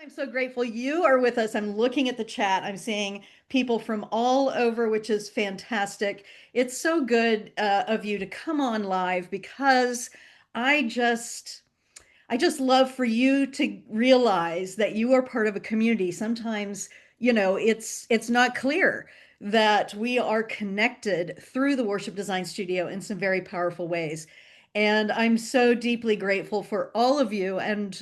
I'm so grateful you are with us. I'm looking at the chat. I'm seeing people from all over, which is fantastic. It's so good of you to come on live because I just I just love for you to realize that you are part of a community. Sometimes, it's not clear that we are connected through the Worship Design Studio in some very powerful ways. And I'm so deeply grateful for all of you and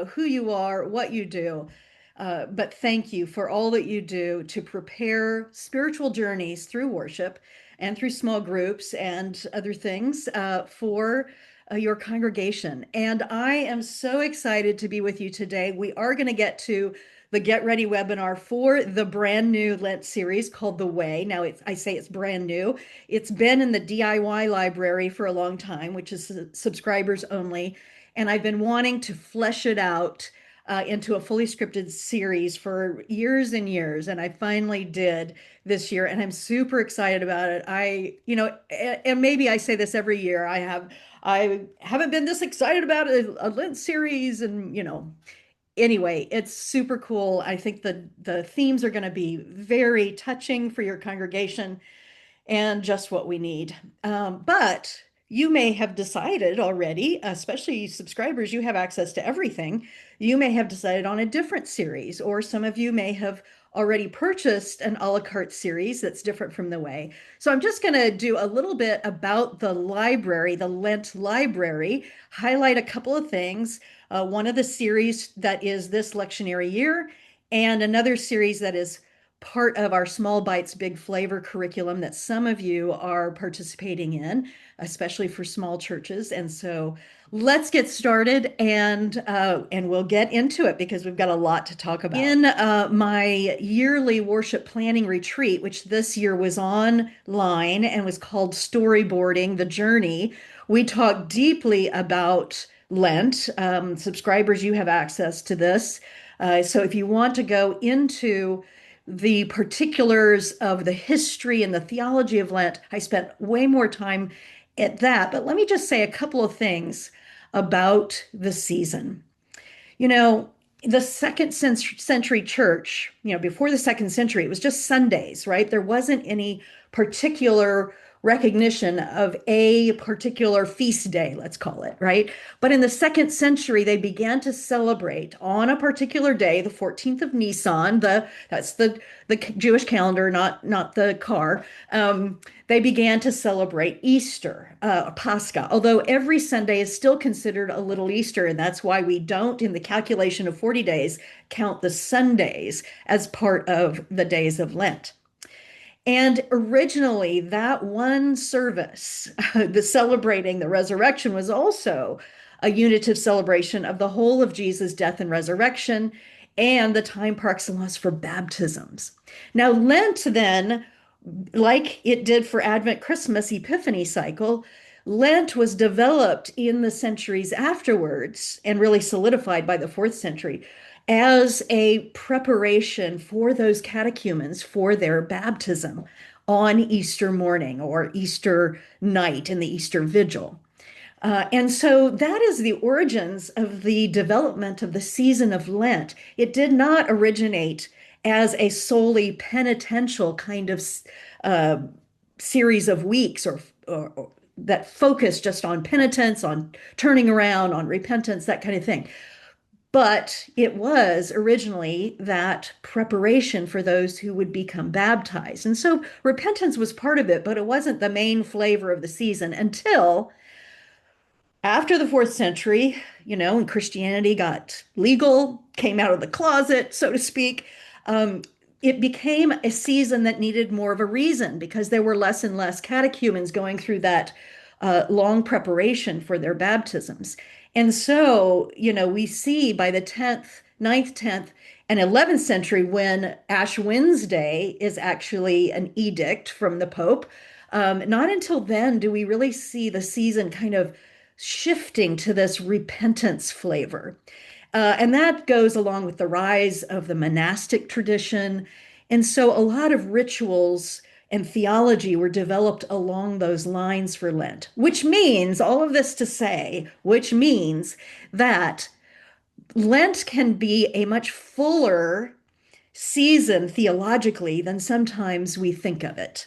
who you are, what you do. But thank you for all that you do to prepare spiritual journeys through worship and through small groups and other things for your congregation. And I am so excited to be with you today. We are going to get to the Get Ready webinar for the brand new Lent series called The Way. Now, I say it's brand new. It's been in the DIY library for a long time, which is subscribers only. And I've been wanting to flesh it out into a fully scripted series for years and years. And I finally did this year, and I'm super excited about it. And maybe I say this every year. I haven't been this excited about a Lent series, and anyway, it's super cool. I think the themes are going to be very touching for your congregation and just what we need. But you may have decided already, especially subscribers, you have access to everything. You may have decided on a different series, or some of you may have already purchased an a la carte series that's different from the way. So I'm just going to do a little bit about the library, the Lent library, highlight a couple of things. One of the series that is this lectionary year, and another series that is part of our Small Bites, Big Flavor curriculum that some of you are participating in, especially for small churches. And so let's get started and we'll get into it because we've got a lot to talk about. In my yearly worship planning retreat, which this year was online and was called Storyboarding the Journey, we talked deeply about Lent. Subscribers, you have access to this. So if you want to go into the particulars of the history and the theology of Lent, I spent way more time at that. But let me just say a couple of things about the season. You know, the second century church, before the second century, it was just Sundays, right? There wasn't any particular recognition of a particular feast day, let's call it, right? But in the second century, they began to celebrate on a particular day, the 14th of Nisan, that's the Jewish calendar, not the car. They began to celebrate Easter, Pascha, although every Sunday is still considered a little Easter, and that's why we don't, in the calculation of 40 days, count the Sundays as part of the days of Lent. And originally, that one service, the celebrating the resurrection, was also a unitive celebration of the whole of Jesus' death and resurrection and the time par excellence for baptisms. Now, Lent then, like it did for Advent, Christmas, Epiphany cycle, Lent was developed in the centuries afterwards and really solidified by the fourth century as a preparation for those catechumens for their baptism on Easter morning or Easter night in the Easter Vigil. And so that is the origins of the development of the season of Lent. It did not originate as a solely penitential kind of series of weeks or that focus just on penitence, on turning around, on repentance, that kind of thing. But it was originally that preparation for those who would become baptized. And so repentance was part of it, but it wasn't the main flavor of the season until after the fourth century, and Christianity got legal, came out of the closet, so to speak. It became a season that needed more of a reason because there were less and less catechumens going through that long preparation for their baptisms. And so, we see by the 10th, 9th, 10th, and 11th century when Ash Wednesday is actually an edict from the Pope. Not until then do we really see the season kind of shifting to this repentance flavor. And that goes along with the rise of the monastic tradition. And so a lot of rituals and theology were developed along those lines for Lent, which means all of this to say, which means that Lent can be a much fuller season theologically than sometimes we think of it.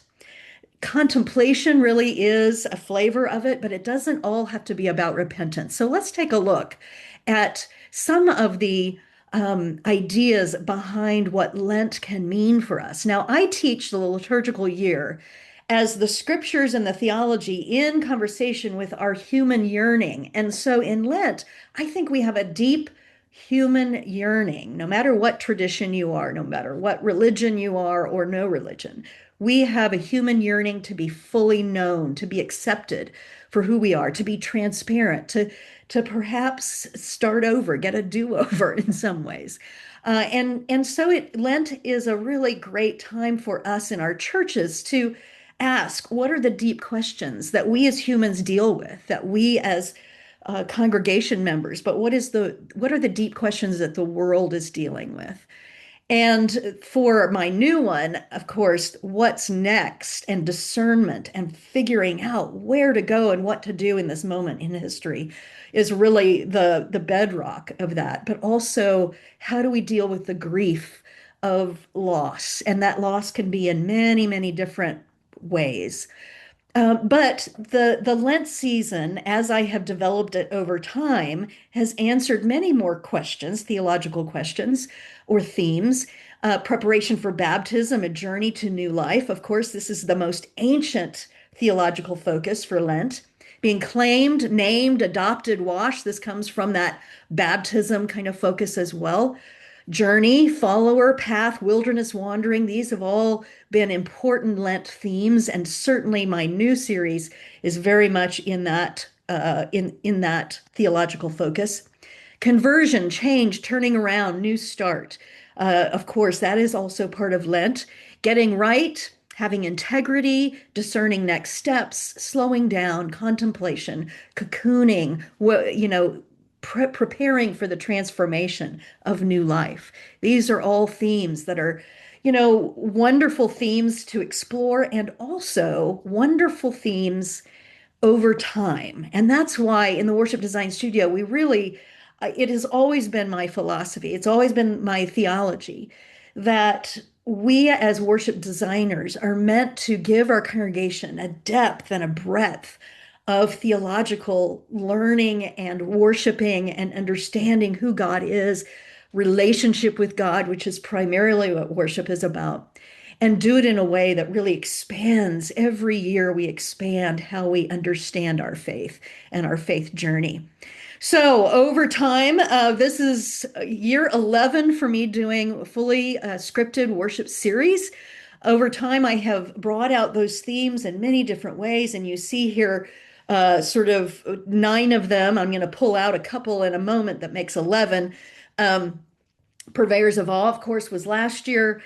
Contemplation really is a flavor of it, but it doesn't all have to be about repentance. So let's take a look at some of the ideas behind what Lent can mean for us. Now, I teach the liturgical year as the scriptures and the theology in conversation with our human yearning. And so in Lent, I think we have a deep human yearning, no matter what tradition you are, no matter what religion you are or no religion. We have a human yearning to be fully known, to be accepted for who we are, to be transparent, to perhaps start over, get a do-over in some ways. And so Lent is a really great time for us in our churches to ask what are the deep questions that we as humans deal with, that we as congregation members, but what are the deep questions that the world is dealing with? And for my new one, of course, what's next and discernment and figuring out where to go and what to do in this moment in history is really the bedrock of that. But also, how do we deal with the grief of loss? And that loss can be in many, many different ways. But the Lent season, as I have developed it over time, has answered many more questions, theological questions or themes. Preparation for baptism, a journey to new life. Of course, this is the most ancient theological focus for Lent. Being claimed, named, adopted, washed. This comes from that baptism kind of focus as well. Journey, follower, path, wilderness wandering, these have all been important Lent themes, and certainly my new series is very much in that theological focus. Conversion, change, turning around, new start. Of course, that is also part of Lent. Getting right, having integrity, discerning next steps, slowing down, contemplation, cocooning, preparing for the transformation of new life. These are all themes that are, wonderful themes to explore and also wonderful themes over time. And that's why in the Worship Design Studio, it has always been my philosophy, it's always been my theology that we as worship designers are meant to give our congregation a depth and a breadth of theological learning and worshiping and understanding who God is, relationship with God, which is primarily what worship is about, and do it in a way that really expands. Every year we expand how we understand our faith and our faith journey. So over time, this is year 11 for me doing a fully scripted worship series. Over time, I have brought out those themes in many different ways, and you see here sort of 9 of them. I'm going to pull out a couple in a moment that makes 11. Um, Purveyors of Awe, of course, was last year.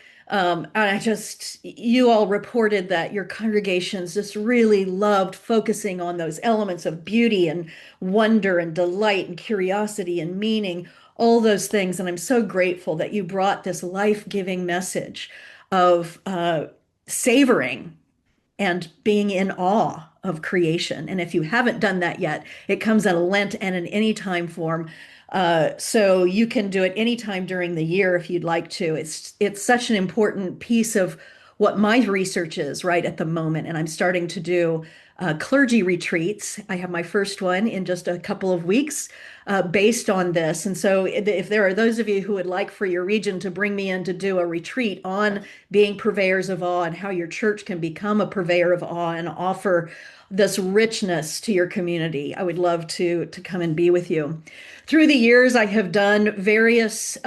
You all reported that your congregations just really loved focusing on those elements of beauty and wonder and delight and curiosity and meaning, all those things. And I'm so grateful that you brought this life-giving message of savoring and being in awe of creation. And if you haven't done that yet, it comes in a Lent and an anytime form. So you can do it anytime during the year if you'd like to. It's such an important piece of what my research is right at the moment. And I'm starting to do clergy retreats. I have my first one in just a couple of weeks based on this. And so if there are those of you who would like for your region to bring me in to do a retreat on being purveyors of awe and how your church can become a purveyor of awe and offer this richness to your community, I would love to come and be with you. Through the years, I have done various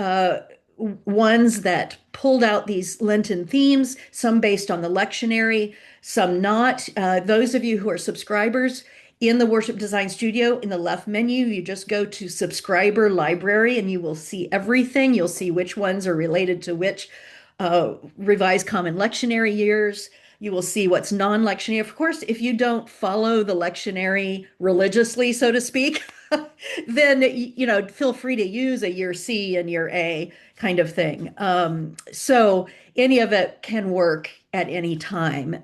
ones that pulled out these Lenten themes, some based on the lectionary, some not. Those of you who are subscribers in the Worship Design Studio, in the left menu, you just go to Subscriber Library and you will see everything. You'll see which ones are related to which Revised Common Lectionary years. You will see what's non-lectionary. Of course, if you don't follow the lectionary religiously, so to speak, then feel free to use a year C and year A kind of thing. So any of it can work at any time.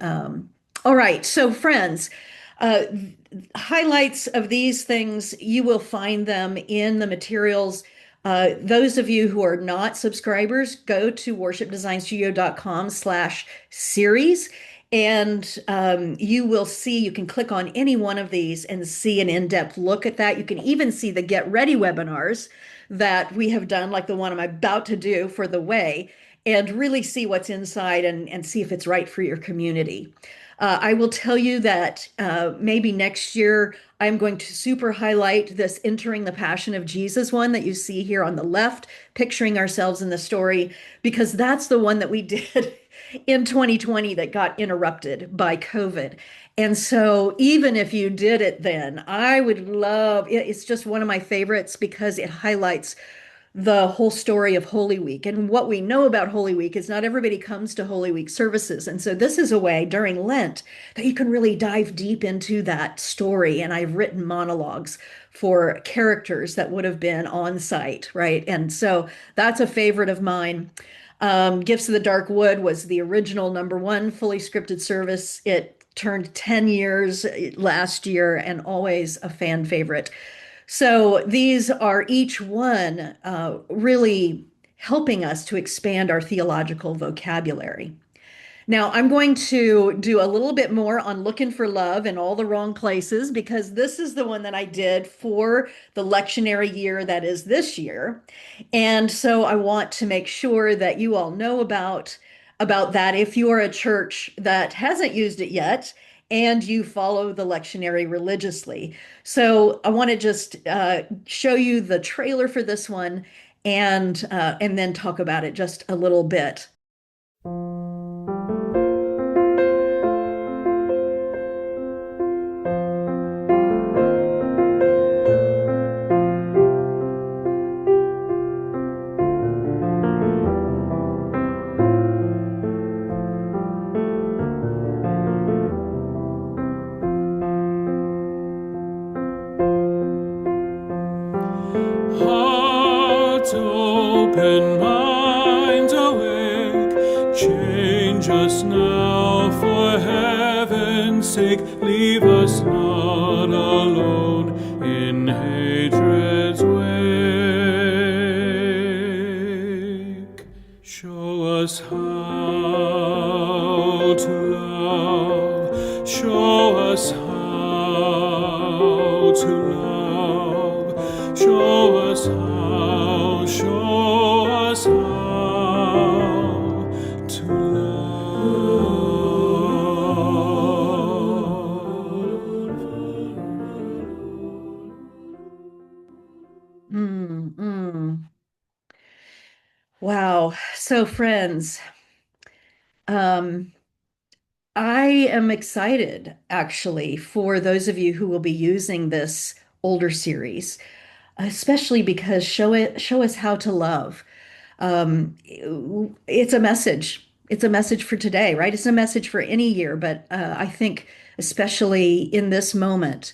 All right, so friends, uh, highlights of these things, you will find them in the materials Those of you who are not subscribers, go to worshipdesignstudio.com/series, and you will see, you can click on any one of these and see an in-depth look at that. You can even see the Get Ready webinars that we have done, like the one I'm about to do for the Way, and really see what's inside and see if it's right for your community. I will tell you that maybe next year I'm going to super highlight this Entering the Passion of Jesus one that you see here on the left, picturing ourselves in the story, because that's the one that we did in 2020 that got interrupted by COVID. And so even if you did it then, I would love it's just one of my favorites because it highlights the whole story of Holy Week. And what we know about Holy Week is not everybody comes to Holy Week services. And so this is a way during Lent that you can really dive deep into that story. And I've written monologues for characters that would have been on site, right? And so that's a favorite of mine. Gifts of the Dark Wood was the original #1 fully scripted service. It turned 10 years last year and always a fan favorite. So these are each one really helping us to expand our theological vocabulary. Now, I'm going to do a little bit more on looking for love in all the wrong places because this is the one that I did for the lectionary year that is this year. And so I want to make sure that you all know about that if you are a church that hasn't used it yet and you follow the lectionary religiously. So I want to just show you the trailer for this one and then talk about it just a little bit. Hearts open, minds awake, change us now for heaven's sake. Leave us not alone in hatred's wake. Show us how to love, show us how to love, show us how, show us how to love. Wow. So, friends, um, I am excited actually for those of you who will be using this older series, especially because show us how to love. It's a message. It's a message for today, right? It's a message for any year, but I think especially in this moment,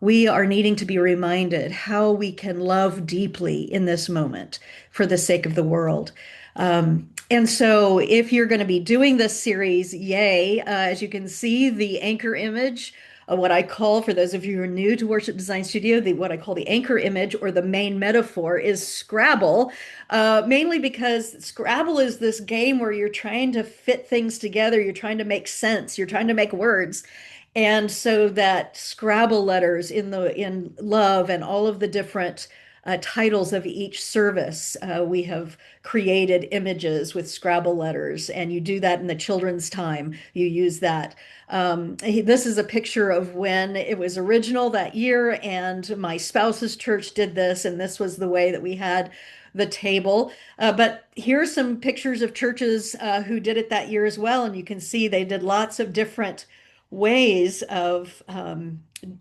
we are needing to be reminded how we can love deeply in this moment for the sake of the world. And so, if you're going to be doing this series, yay, as you can see, the anchor image, what I call, for those of you who are new to Worship Design Studio, what I call the anchor image or the main metaphor is Scrabble, mainly because Scrabble is this game where you're trying to fit things together, you're trying to make sense, you're trying to make words. And so that Scrabble letters in love and all of the different titles of each service, we have created images with Scrabble letters, and you do that in the children's time. You use that. This is a picture of when it was original that year, and my spouse's church did this, and this was the way that we had the table. But here's some pictures of churches who did it that year as well, and you can see they did lots of different ways of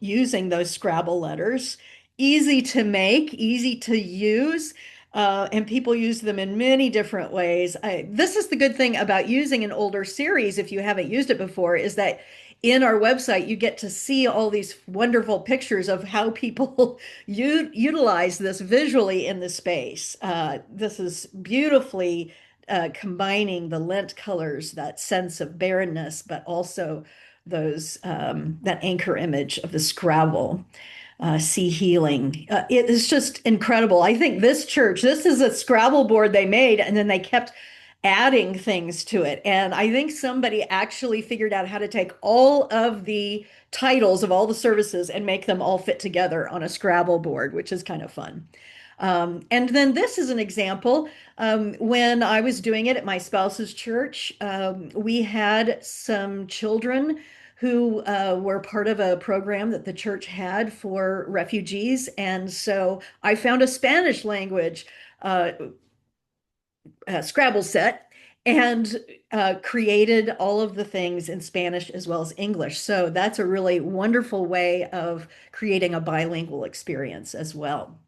using those Scrabble letters. Easy to make, easy to use, and people use them in many different ways. This is the good thing about using an older series, if you haven't used it before, is that in our website, you get to see all these wonderful pictures of how people utilize this visually in the space. This is beautifully combining the Lent colors, that sense of barrenness, but also those that anchor image of the Scrabble. see healing. It is just incredible. I think this church, this is a Scrabble board they made, and then they kept adding things to it. And I think somebody actually figured out how to take all of the titles of all the services and make them all fit together on a Scrabble board, which is kind of fun. And then this is an example. When I was doing it at my spouse's church, we had some children who were part of a program that the church had for refugees. And so I found a Spanish language uh, Scrabble set and created all of the things in Spanish as well as English. So that's a really wonderful way of creating a bilingual experience as well.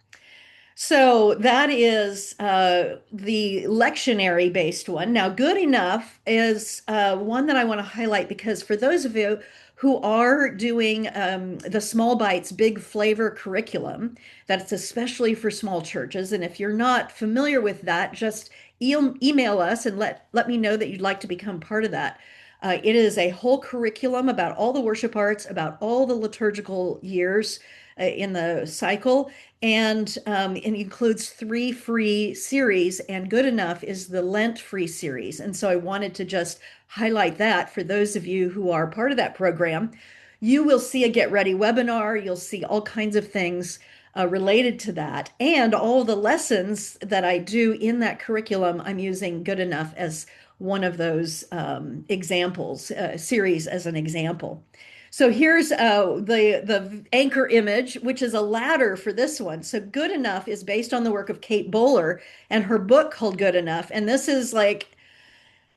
So that is the lectionary based one. Now, good enough is one that I want to highlight because for those of you who are doing the small bites, big flavor curriculum, that's especially for small churches. And if you're not familiar with that, just email us and let me know that you'd like to become part of that. It is a whole curriculum about all the worship arts, about all the liturgical years in the cycle, and it includes 3 free series, and Good Enough is the Lent free series. And so I wanted to just highlight that for those of you who are part of that program. You will see a Get Ready webinar. You'll see all kinds of things related to that. And all the lessons that I do in that curriculum, I'm using Good Enough as one of those examples, series as an example. So here's the anchor image, which is a ladder for this one. So Good Enough is based on the work of Kate Bowler and her book called Good Enough. And this is like,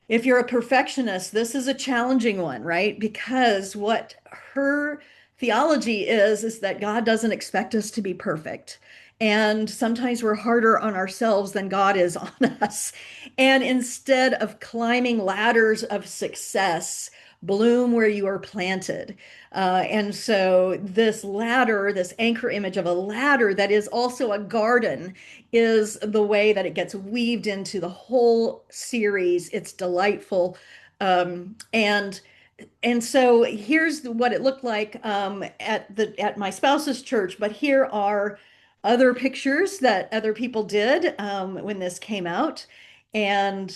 if you're a perfectionist, this is a challenging one, right? Because what her theology is that God doesn't expect us to be perfect. And sometimes we're harder on ourselves than God is on us. And instead of climbing ladders of success, bloom where you are planted. And so this ladder, this anchor image of a ladder that is also a garden, is the way that it gets weaved into the whole series. It's delightful. And so here's what it looked like at my spouse's church. But here are other pictures that other people did when this came out, and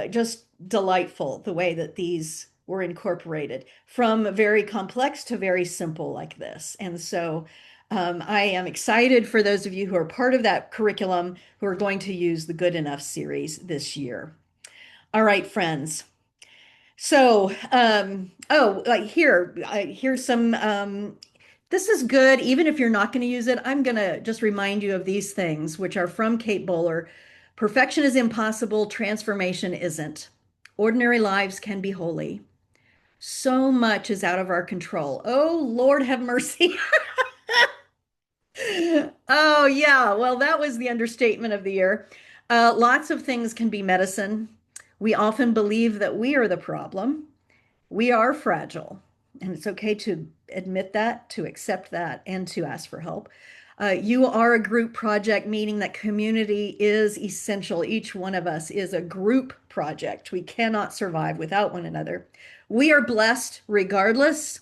just delightful the way that these were incorporated from very complex to very simple like this. And so I am excited for those of you who are part of that curriculum who are going to use the Good Enough series this year. All right, friends. So, oh, like here's some, this is good. Even if you're not going to use it, I'm going to just remind you of these things, which are from Kate Bowler. Perfection is impossible, transformation isn't. Ordinary lives can be holy. So much is out of our control. Oh, Lord, have mercy. Oh, yeah. Well, that was the understatement of the year. Lots of things can be medicine. We often believe that we are the problem. We are fragile, and it's okay to admit that, to accept that, and to ask for help. You are a group project, meaning that community is essential. Each one of us is a group project. We cannot survive without one another. We are blessed regardless.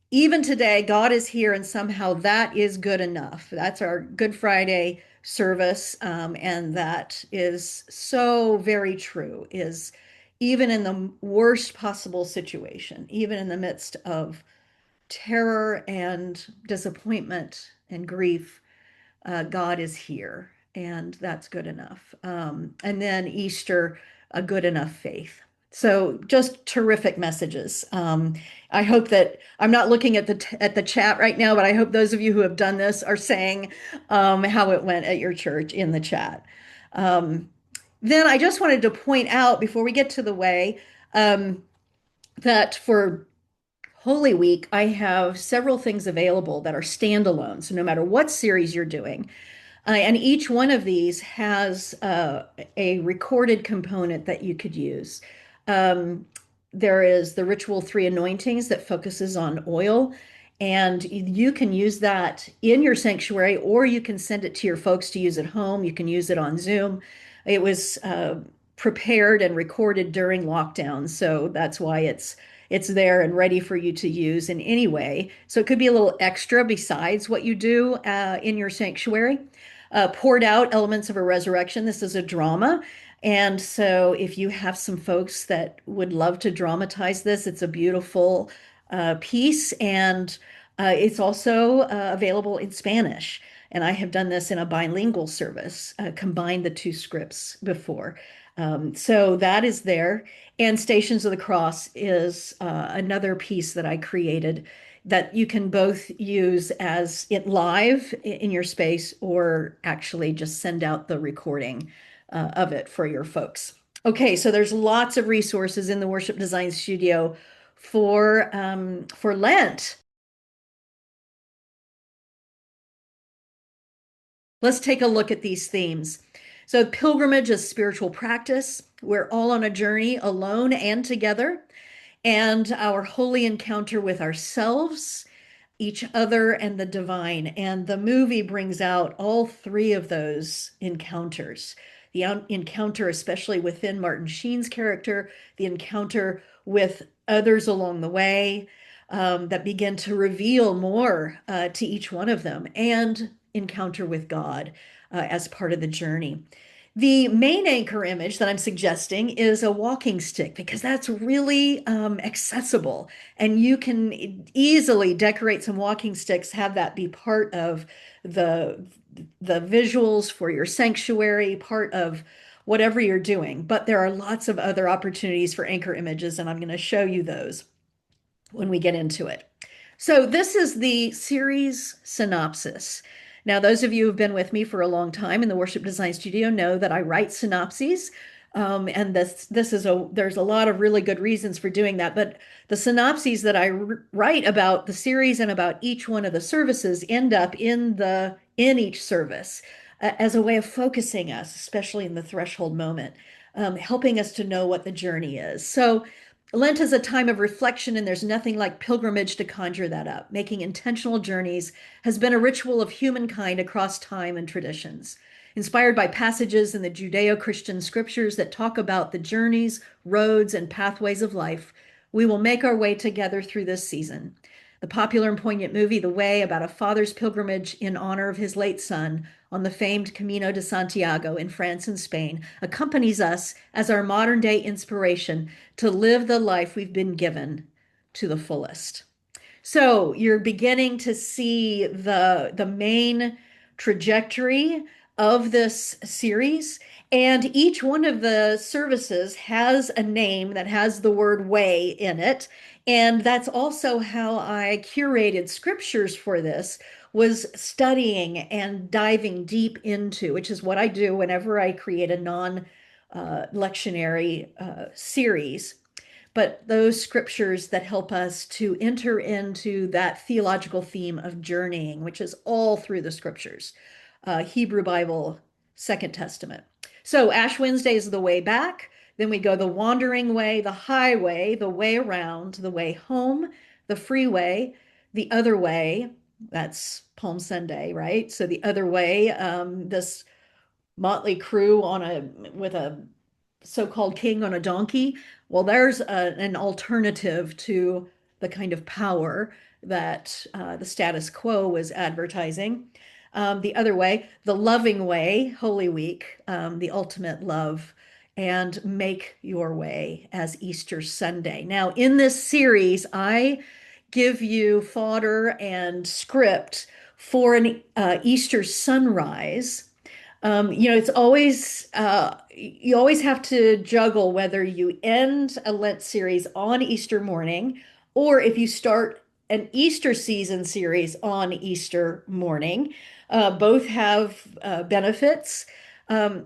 Even today, God is here, and somehow that is good enough. That's our Good Friday service, and that is so very true. Is even in the worst possible situation, even in the midst of terror and disappointment and grief, God is here, and that's good enough. And then Easter, a good enough faith. So just terrific messages. I hope that I'm not looking at the chat right now, but I hope those of you who have done this are saying how it went at your church in the chat. Um, then I just wanted to point out before we get to the way um, that for Holy Week, I have several things available that are standalone. So no matter what series you're doing, and each one of these has a recorded component that you could use. Um, there is the Ritual 3 Anointings that focuses on oil, and you can use that in your sanctuary, or you can send it to your folks to use at home. You can use it on Zoom. It was prepared and recorded during lockdown, so that's why It's there and ready for you to use in any way. So it could be a little extra besides what you do in your sanctuary. Poured out elements of a resurrection. This is a drama. And so if you have some folks that would love to dramatize this, it's a beautiful piece. And it's also available in Spanish. And I have done this in a bilingual service, combined the two scripts before. So that is there. And Stations of the Cross is another piece that I created that you can both use as it live in your space or actually just send out the recording of it for your folks. Okay, so there's lots of resources in the Worship Design Studio for Lent. Let's take a look at these themes. So, pilgrimage is spiritual practice. We're all on a journey alone and together, and our holy encounter with ourselves, each other, and the divine. And the movie brings out all three of those encounters. The encounter, especially within Martin Sheen's character, the encounter with others along the way, that begin to reveal more to each one of them, and encounter with God as part of the journey. The main anchor image that I'm suggesting is a walking stick because that's really accessible, and you can easily decorate some walking sticks, have that be part of the the visuals for your sanctuary, part of whatever you're doing. But there are lots of other opportunities for anchor images, and I'm going to show you those when we get into it. So, this is the series synopsis. Now, those of you who've been with me for a long time in the Worship Design Studio know that I write synopses. And this is there's a lot of really good reasons for doing that. But the synopses that I write about the series and about each one of the services end up in each service as a way of focusing us, especially in the threshold moment, helping us to know what the journey is. So Lent is a time of reflection, and there's nothing like pilgrimage to conjure that up. Making intentional journeys has been a ritual of humankind across time and traditions. Inspired by passages in the Judeo-Christian scriptures that talk about the journeys, roads, and pathways of life, we will make our way together through this season. The popular and poignant movie, The Way, about a father's pilgrimage in honor of his late son on the famed Camino de Santiago in France and Spain, accompanies us as our modern day inspiration to live the life we've been given to the fullest. So you're beginning to see the main trajectory of this series. And each one of the services has a name that has the word way in it. And that's also how I curated scriptures for this, was studying and diving deep into, which is what I do whenever I create a non-lectionary series, but those scriptures that help us to enter into that theological theme of journeying, which is all through the scriptures, Hebrew Bible, Second Testament. So Ash Wednesday is the way back. Then we go the wandering way, the highway, the way around, the way home, the freeway, the other way. That's Palm Sunday, right? So the other way, this motley crew on a with a so-called king on a donkey. Well, there's an alternative to the kind of power that the status quo was advertising. The other way, the loving way, Holy Week, the ultimate love, and make your way as Easter Sunday. Now, in this series, I give you fodder and script for an Easter sunrise. It's always you always have to juggle whether you end a Lent series on Easter morning or if you start an Easter season series on Easter morning. Both have benefits.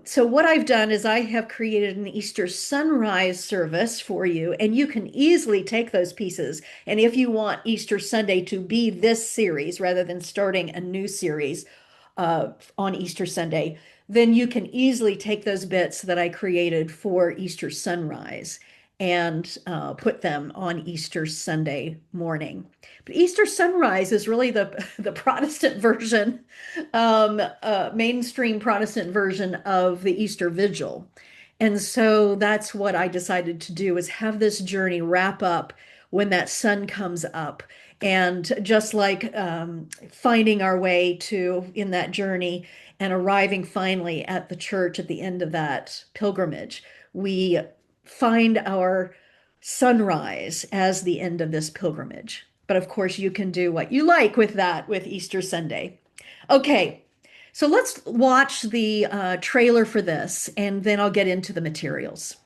So what I've done is I have created an Easter sunrise service for you, and you can easily take those pieces. And if you want Easter Sunday to be this series rather than starting a new series, on Easter Sunday, then you can easily take those bits that I created for Easter sunrise and put them on Easter Sunday morning. But Easter sunrise is really the Protestant version, mainstream Protestant version of the Easter Vigil. And so that's what I decided to do, is have this journey wrap up when that sun comes up. And just like finding our way to in that journey and arriving finally at the church at the end of that pilgrimage, we find our sunrise as the end of this pilgrimage. But of course, you can do what you like with that with Easter Sunday. Okay, so let's watch the trailer for this, and then I'll get into the materials.